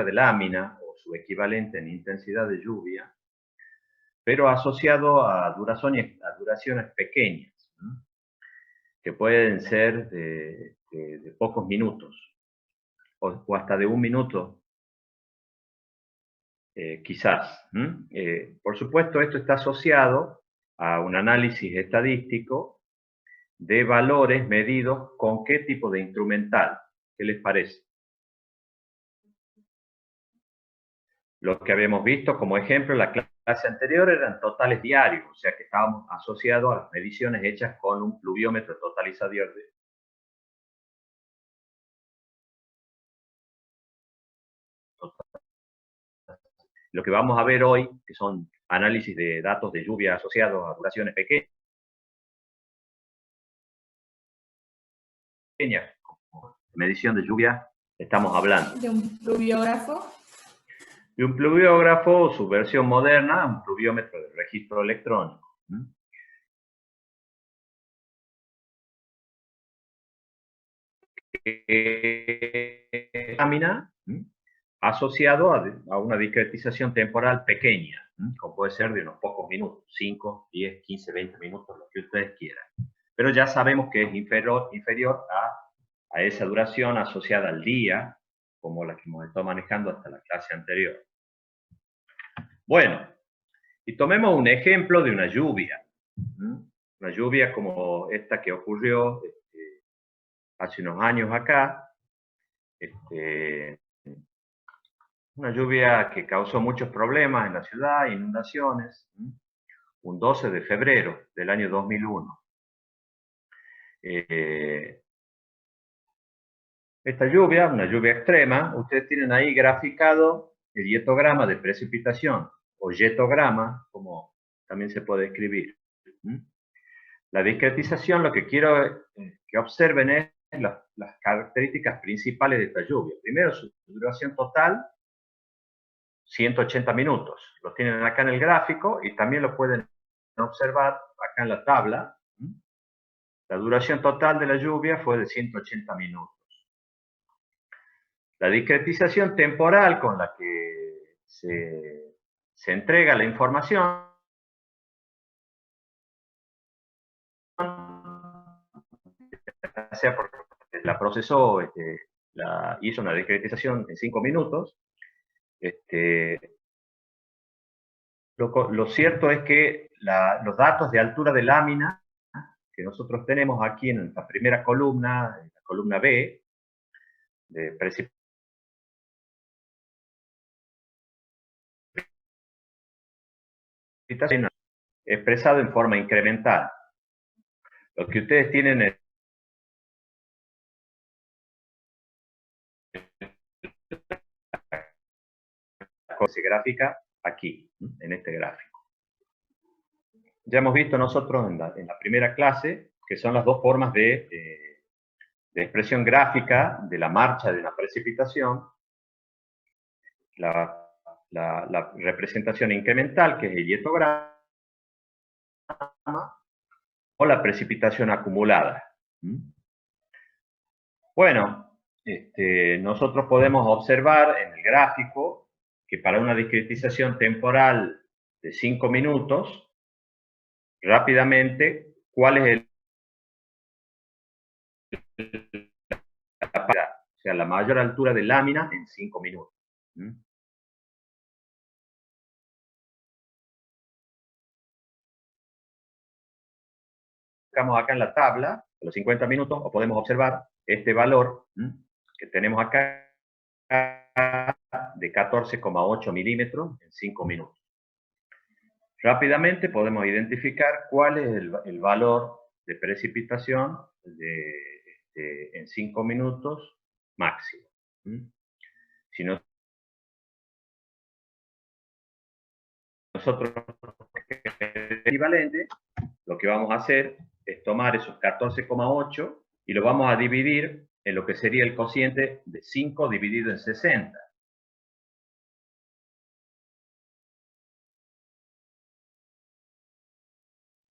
de lámina o su equivalente en intensidad de lluvia, pero asociado a duraciones pequeñas, ¿no? Que pueden ser de pocos minutos o hasta de un minuto, quizás. Por supuesto, esto está asociado a un análisis estadístico de valores medidos con qué tipo de instrumental. ¿Qué les parece? Lo que habíamos visto como ejemplo en la clase anterior eran totales diarios, o sea que estábamos asociados a las mediciones hechas con un pluviómetro totalizador. Lo que vamos a ver hoy, que son análisis de datos de lluvia asociados a duraciones pequeñas, como medición de lluvia, estamos hablando. ¿De un pluviógrafo? De un pluviógrafo, su versión moderna, un pluviómetro de registro electrónico. Lámina asociado a una discretización temporal pequeña, como puede ser de unos pocos minutos, 5, 10, 15, 20 minutos, lo que ustedes quieran. Pero ya sabemos que es inferior a esa duración asociada al día, como la que hemos estado manejando hasta la clase anterior. Bueno, y tomemos un ejemplo de una lluvia. Una lluvia como esta que ocurrió hace unos años acá. Una lluvia que causó muchos problemas en la ciudad, inundaciones, un 12 de febrero del año 2001. Esta lluvia, una lluvia extrema, ustedes tienen ahí graficado el hietograma de precipitación, o yetograma, como también se puede escribir. La discretización, lo que quiero que observen es las características principales de esta lluvia. Primero, su duración total, 180 minutos. Lo tienen acá en el gráfico y también lo pueden observar acá en la tabla. La duración total de la lluvia fue de 180 minutos. La discretización temporal con la que se entrega la información sea porque la procesó, hizo una discretización en 5 minutos. Lo cierto es que los datos de altura de lámina que nosotros tenemos aquí en la primera columna, en la columna B, de precipitación, expresado en forma incremental. Lo que ustedes tienen es se gráfica aquí, en este gráfico. Ya hemos visto nosotros en la primera clase que son las dos formas de expresión gráfica de la marcha de la precipitación. La representación incremental, que es el hietograma, o la precipitación acumulada. Bueno, nosotros podemos observar en el gráfico que para una discretización temporal de 5 minutos, rápidamente, ¿cuál es o sea, la mayor altura de lámina en 5 minutos? Buscamos acá en la tabla de los 50 minutos, o podemos observar este valor que tenemos acá de 14,8 milímetros en 5 minutos. Rápidamente podemos identificar cuál es el valor de precipitación en 5 minutos máximo. Si nosotros equivalente, lo que vamos a hacer es tomar esos 14,8 y lo vamos a dividir en lo que sería el cociente de 5 dividido en 60.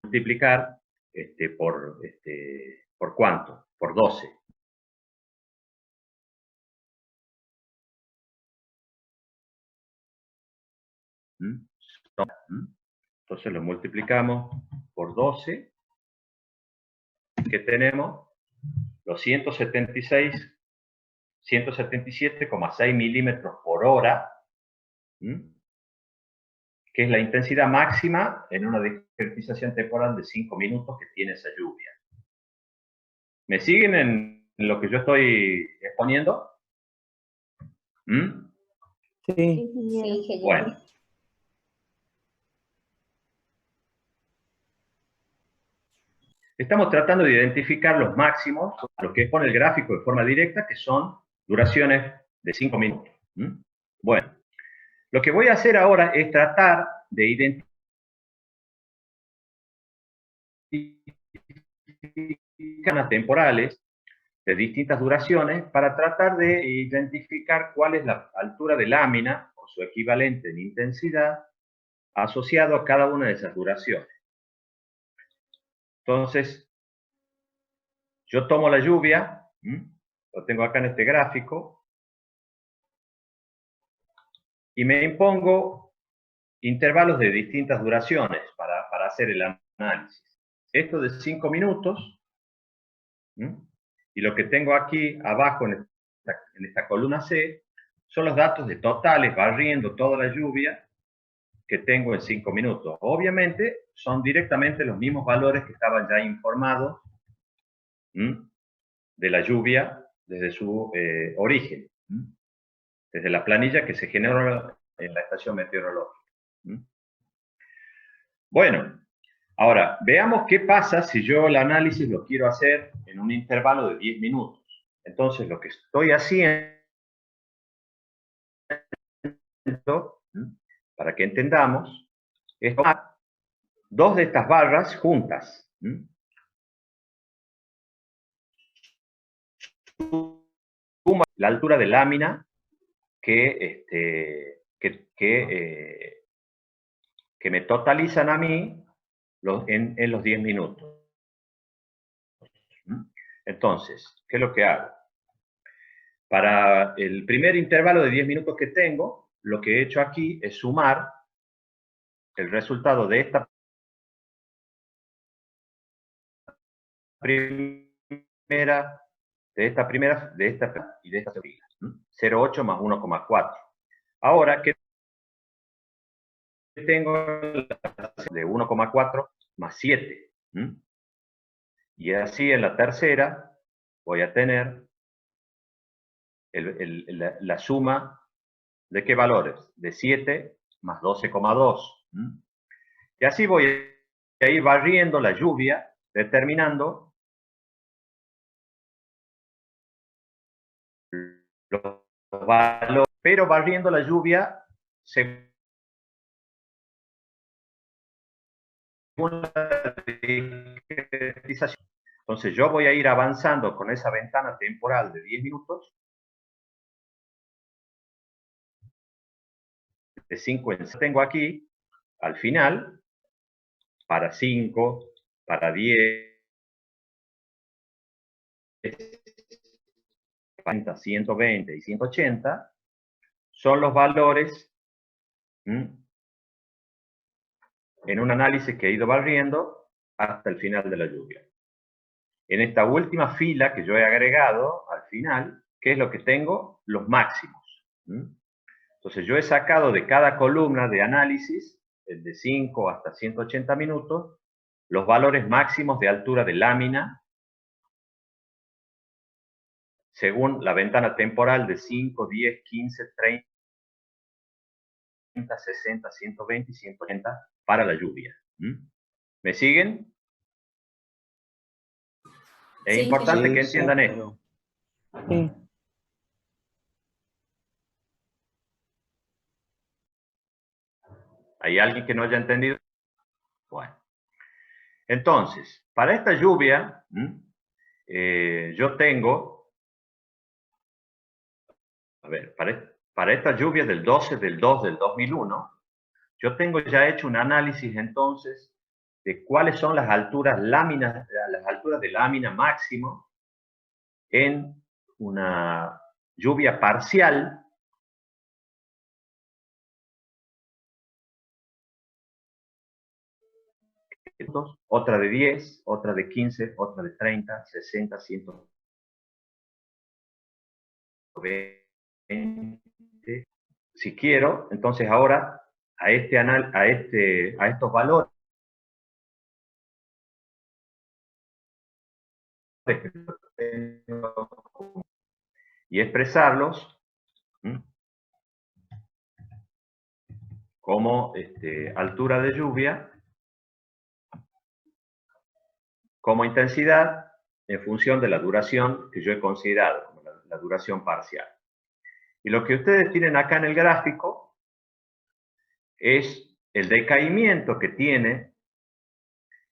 Multiplicar ¿por cuánto? Por 12. Entonces lo multiplicamos por 12, que tenemos los 177,6 milímetros por hora, que es la intensidad máxima en una discretización temporal de 5 minutos que tiene esa lluvia. ¿Me siguen en lo que yo estoy exponiendo? Sí. Bueno. Estamos tratando de identificar los máximos, lo que expone el gráfico de forma directa, que son duraciones de 5 minutos. Bueno, lo que voy a hacer ahora es tratar de identificar temporales de distintas duraciones para tratar de identificar cuál es la altura de lámina o su equivalente en intensidad asociado a cada una de esas duraciones. Entonces, yo tomo la lluvia, lo tengo acá en este gráfico, y me impongo intervalos de distintas duraciones para hacer el análisis. Esto de 5 minutos, y lo que tengo aquí abajo en esta columna C, son los datos de totales, barriendo toda la lluvia que tengo en 5 minutos. Obviamente, son directamente los mismos valores que estaban ya informados de la lluvia desde su origen, desde la planilla que se generó en la estación meteorológica. Bueno, ahora, veamos qué pasa si yo el análisis lo quiero hacer en un intervalo de 10 minutos. Entonces, lo que estoy haciendo, para que entendamos, es tomar dos de estas barras juntas. Suma la altura de lámina que me totalizan a mí en los 10 minutos. Entonces, ¿qué es lo que hago? Para el primer intervalo de 10 minutos que tengo, lo que he hecho aquí es sumar el resultado de esta primera, y de esta segunda. 0,8 más 1,4. Ahora, ¿qué tengo? De 1,4 más 7. Y así en la tercera voy a tener la suma de qué valores, de 7 más 12,2. Y así voy a ir barriendo la lluvia, determinando los valores, pero barriendo la lluvia según la discretización. Entonces yo voy a ir avanzando con esa ventana temporal de 10 minutos, de 5 en 6. Tengo aquí, al final, para 5, para 10, 40, 120 y 180, son los valores en un análisis que he ido barriendo hasta el final de la lluvia. En esta última fila que yo he agregado al final, ¿qué es lo que tengo? Los máximos. Entonces yo he sacado de cada columna de análisis, de 5 hasta 180 minutos, los valores máximos de altura de lámina según la ventana temporal de 5, 10, 15, 30, 60, 120 y 180 para la lluvia. ¿Me siguen? Es importante que entiendan esto. Sí. ¿Hay alguien que no haya entendido? Bueno. Entonces, para esta lluvia, yo tengo, a ver, para esta lluvia del 12 del 2 del 2001, yo tengo ya hecho un análisis entonces de cuáles son las alturas de lámina máximo en una lluvia parcial minutos, otra de 10, otra de 15, otra de 30, 60, 120. Si quiero, entonces ahora a estos valores y expresarlos como altura de lluvia, como intensidad, en función de la duración que yo he considerado, como la duración parcial. Y lo que ustedes tienen acá en el gráfico es el decaimiento que tiene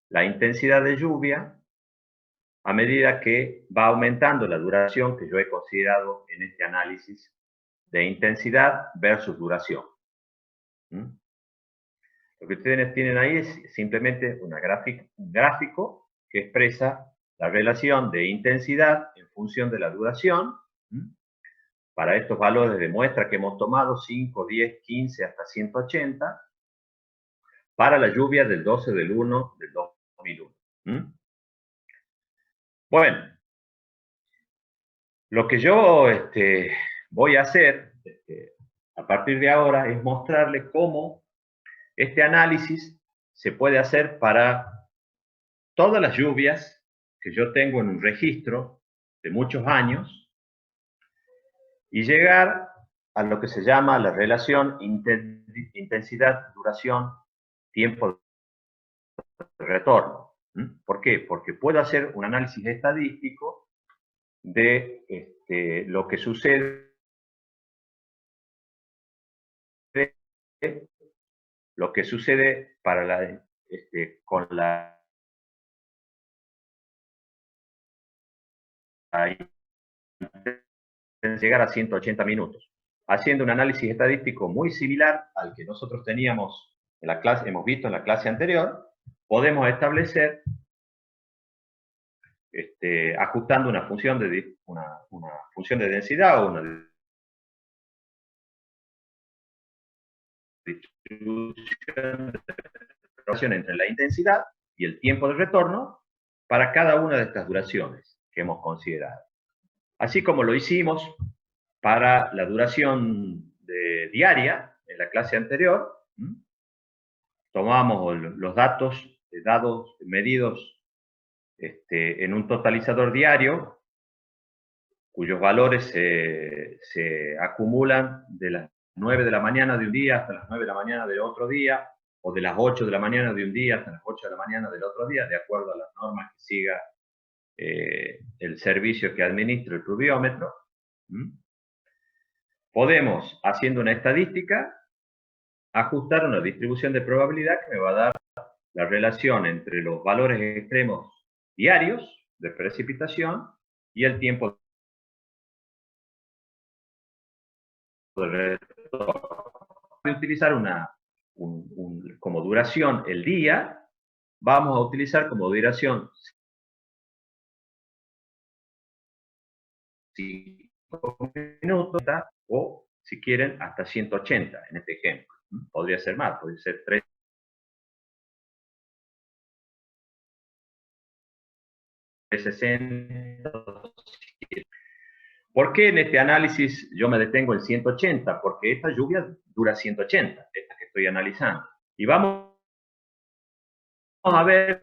la intensidad de lluvia a medida que va aumentando la duración que yo he considerado en este análisis de intensidad versus duración. Lo que ustedes tienen ahí es simplemente un gráfico que expresa la relación de intensidad en función de la duración. Para estos valores de muestra que hemos tomado, 5, 10, 15 hasta 180, para la lluvia del 12 del 1 del 2001. Bueno, lo que yo voy a hacer a partir de ahora es mostrarles cómo este análisis se puede hacer para todas las lluvias que yo tengo en un registro de muchos años y llegar a lo que se llama la relación intensidad, duración, tiempo de retorno. ¿Por qué? Porque puedo hacer un análisis estadístico de lo que sucede para con la llegar a 180 minutos, haciendo un análisis estadístico muy similar al que nosotros teníamos en la clase, hemos visto en la clase anterior. Podemos establecer, ajustando una función de densidad o una distribución entre la intensidad y el tiempo de retorno para cada una de estas duraciones que hemos considerado. Así como lo hicimos para la duración diaria en la clase anterior, tomamos los dados medidos en un totalizador diario, cuyos valores se acumulan de las 9 de la mañana de un día hasta las 9 de la mañana del otro día, o de las 8 de la mañana de un día hasta las 8 de la mañana del otro día, de acuerdo a las normas que siga el servicio que administra el pluviómetro. Podemos, haciendo una estadística, ajustar una distribución de probabilidad que me va a dar la relación entre los valores extremos diarios de precipitación y el tiempo de retorno. Para utilizar como duración el día, vamos a utilizar como duración 5 minutos o, si quieren, hasta 180 en este ejemplo. Podría ser más, podría ser 360. ¿Por qué en este análisis yo me detengo en 180? Porque esta lluvia dura 180, esta que estoy analizando. Y vamos a ver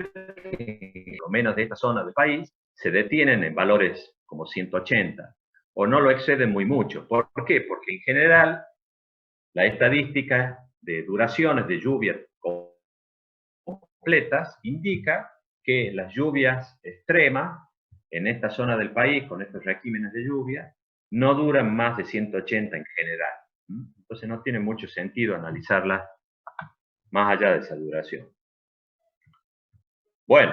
que lo menos de esta zona del país se detienen en valores como 180 o no lo exceden muy mucho. ¿Por qué? Porque en general la estadística de duraciones de lluvias completas indica que las lluvias extremas en esta zona del país, con estos regímenes de lluvia, no duran más de 180 en general. Entonces no tiene mucho sentido analizarlas más allá de esa duración. Bueno,